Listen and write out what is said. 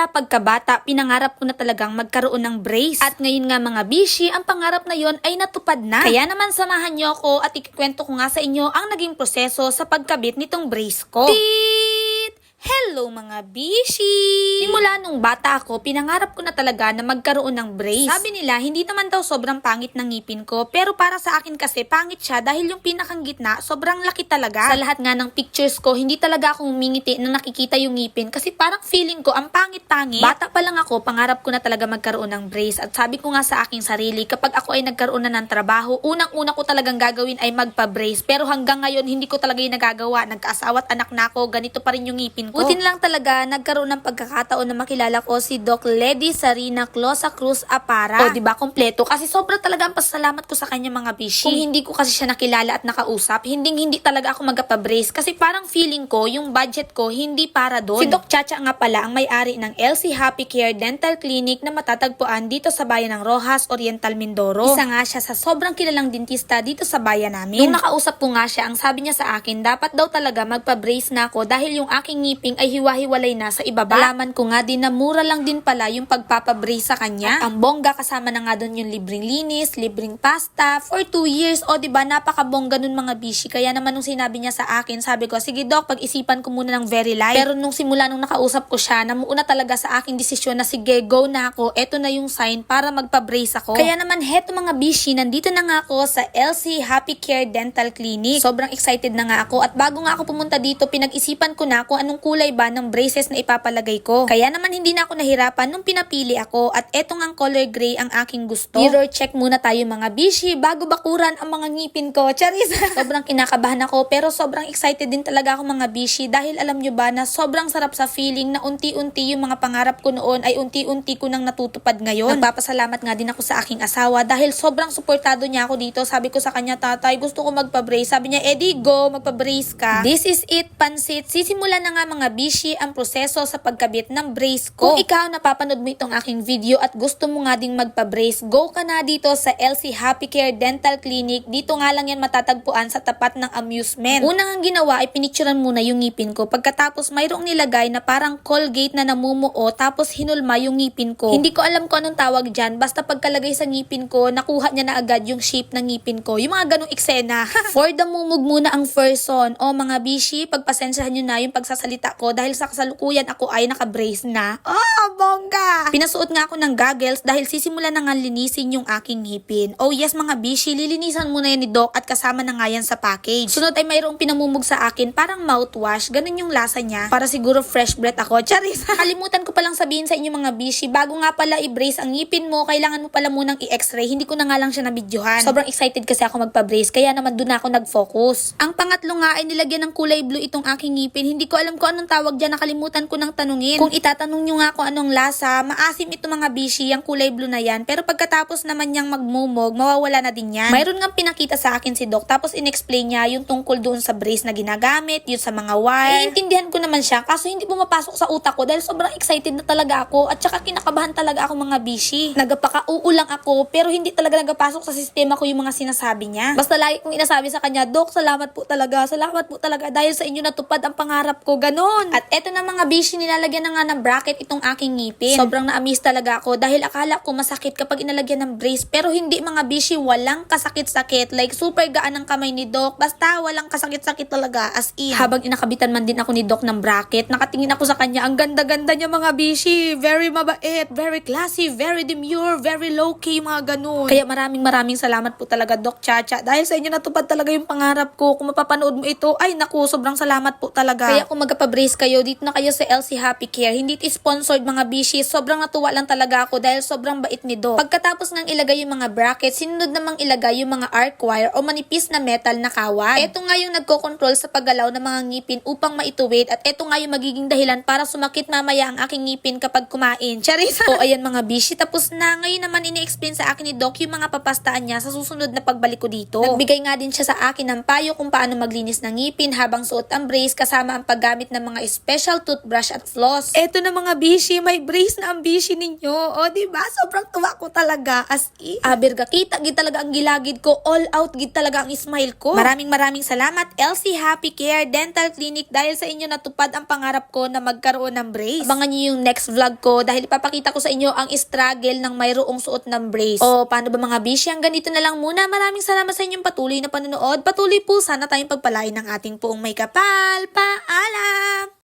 Simula pagkabata, pinangarap ko na talagang magkaroon ng brace. At ngayon nga mga bishi, ang pangarap na yon ay natupad na. Kaya naman samahan nyo ako at ikikwento ko nga sa inyo ang naging proseso sa pagkabit nitong brace ko. Hello mga bishi! Simula nung bata ako, pinangarap ko na talaga na magkaroon ng brace. Sabi nila, hindi naman daw sobrang pangit ng ngipin ko, pero para sa akin kasi pangit siya dahil yung pinakang gitna, sobrang laki talaga. Sa lahat nga ng pictures ko, hindi talaga ako humingiti na nakikita yung ngipin kasi parang feeling ko ang pangit-pangit. Bata pa lang ako, pangarap ko na talaga magkaroon ng brace at sabi ko nga sa aking sarili, kapag ako ay nagkaroon na ng trabaho, unang-una ko talagang gagawin ay magpa-brace. Pero hanggang ngayon, hindi ko talaga yung nagagawa. Nagkaasawa at anak na ako, ganito pa rin yung ngipin ko. Buti lang talaga nagkaroon ng pagkakataon na makilala ko si Doc Lady Sarina Closa Cruz Apara. O diba kompleto? Kasi sobra talaga ang pasalamat ko sa kanya mga bishi. Kung hindi ko kasi siya nakilala at nakausap, hindi talaga ako magpa-brace kasi parang feeling ko yung budget ko hindi para doon. Si Doc Chacha nga pala ang may-ari ng LC Happy Care Dental Clinic na matatagpuan dito sa bayan ng Rojas, Oriental, Mindoro. Isa nga siya sa sobrang kilalang dentista dito sa bayan namin. Nung nakausap ko nga siya, ang sabi niya sa akin, dapat daw talaga magpa-brace na ako dahil yung aking ngiping ay hiwa-hiwalay na sa ibaba. Alaman ko nga din na mura lang din pala yung pagpapabrace sa kanya. At ang bongga, kasama na nga doon yung libreng linis, libreng pasta for 2 years. O diba, napakabongga nun mga bishi. Kaya naman nung sinabi niya sa akin, sabi ko, sige Doc, pag-isipan ko muna ng very light. Pero nung simula nung nakausap ko siya, namuuna talaga sa aking desisyon na sige, go na ako. Eto na yung sign para magpa-brace ako. Kaya naman heto mga bishi, nandito na nga ako sa LC Happy Care Dental Clinic. Sobrang excited na nga ako at bago nga ako pumunta dito, pinag-isipan ko na kung anong kulay ba ng braces na ipapalagay ko. Kaya naman hindi na ako nahirapan nung pinapili ako at etong ang color gray ang aking gusto. Mirror check muna tayo mga bishi bago bakuran ang mga ngipin ko. Charis! Sobrang kinakabahan ako pero sobrang excited din talaga ako mga bishi dahil alam nyo ba na sobrang sarap sa feeling na unti-unti yung mga pangarap ko noon ay unti-unti ko nang natutupad ngayon. Nagpapasalamat nga din ako sa aking asawa dahil sobrang suportado niya ako dito. Sabi ko sa kanya, tatay, gusto ko magpa-brace. Sabi niya, Eddie, go, magpa-brace ka. This is it, pansit. Sisimula na nga mga bishi ang proseso sa pagkabit ng brace ko. Kung ikaw napapanood mo itong aking video at gusto mo nga ding magpa-brace, go ka na dito sa LC Happy Care Dental Clinic. Dito nga lang yan matatagpuan sa tapat ng amusement. Unang ang ginawa ay pinicturan muna yung ngipin ko. Pagkatapos mayroong nilagay na parang Colgate na namumuo tapos hinulma yung ngipin ko. Hindi ko alam kung anong tawag dyan. Basta pagkalagay sa ngipin ko, nakuha niya na agad yung shape ng ngipin ko. Yung mga ganong eksena. For the mumug muna ang first son. O mga bishi, pagpasensyahan nyo na yung pagsasalita ko dahil sa kasalukuyan ako ay naka-brace na. Oh, bongga! Pinasuot nga ako ng goggles dahil sisimula na nga linisin yung aking ngipin. Oh yes mga bishi, lilinisan muna yan ni Doc at kasama na nga yan sa package. Sunod ay mayroong pinamumug sa akin, parang mouthwash. Ganun yung lasa niya. Para siguro fresh breath ako. Charis! Kalimutan ko palang sabihin sa inyo mga bishi, bago nga pala i-brace ang ngipin mo, kailangan mo pala munang i-x-ray. Hindi ko na nga lang siya nabidyohan. Sobrang excited kasi ako magpa-brace, kaya naman doon ako nag-focus. Ang pangatlo nga ay nilagyan ng kulay blue itong aking ngipin. Hindi ko alam kung anong tawag dyan, nakalimutan ko nang tanungin. Kung itatanong nyo nga kung anong lasa, maasim ito mga bishi, yung kulay blue na yan. Pero pagkatapos naman niyang magmumog, mawawala na din yan. Mayroon nga pinakita sa akin si Doc, tapos in-explain niya yung tungkol doon sa brace na ginagamit, yun sa mga wire. Intindihan ko naman siya, kaso hindi pumapasok sa utak ko dahil sobrang excited na talaga ako at saka kinakabahan talaga ako mga bishi. Nagpaka-uulang ako pero hindi talaga nagpasok sa sistema ko yung mga sinasabi niya. Basta lagi kong inasabi sa kanya, Doc, salamat po talaga dahil sa inyo natupad ang pangarap ko, ganon. At eto na mga bishi, nilalagyan na nga ng bracket itong aking ngipin. Sobrang na-amaze talaga ako dahil akala ko masakit kapag inalagyan ng brace pero hindi mga bishi, walang kasakit-sakit. Like super gaan ang kamay ni Doc, basta walang kasakit-sakit talaga as in. Habang inakabitan man din ako ni Doc ng bracket, nakatingin ako sa kanya, ang ganda-ganda niya mga bishi. Very mabait, very classy, very demure, very low-key, mga ganun. Kaya maraming salamat po talaga Doc Chacha dahil sa inyo natupad talaga yung pangarap ko. Kung mapapanood mo ito, ay naku, sobrang salamat po talaga. Kaya kung magpa-brace kayo, dito na kayo sa LC Happy Care. Hindi ito sponsored mga bishi. Sobrang natuwa lang talaga ako dahil sobrang bait ni Doc. Pagkatapos nang ilagay yung mga bracket, sinunod namang ilagay yung mga arc wire o manipis na metal na kawad. Ito nga yung nagko-control sa paggalaw ng mga ngipin upang maituwid at ito nga yung magiging dahilan para sumakit mamaya ang aking ngipin kapag kumain. Charis! O ayan mga bishi, tapos na. Ngayon naman ini-explain sa akin ni Doc yung mga papastaan niya sa susunod na pagbalik ko dito. Nagbigay nga din siya sa akin ng payo kung paano maglinis ng ngipin habang suot ang brace kasama ang paggamit ng mga special toothbrush at floss. Eto na mga bishi, may brace brace na ang bishi ninyo. O, diba? Sobrang tuwa ko talaga. As in. Berga, kita gid talaga ang gilagid ko. All out gid talaga ang smile ko. Maraming salamat, LC Happy Care Dental Clinic, dahil sa inyo natupad ang pangarap ko na magkaroon ng brace. Abangan nyo yung next vlog ko dahil ipapakita ko sa inyo ang struggle ng mayroong suot ng brace. O, paano ba mga bishi? Ang ganito na lang muna. Maraming salamat sa inyong patuloy na panonood. Patuloy po sana tayong pagpalain ng ating puong may kapal. Paalam!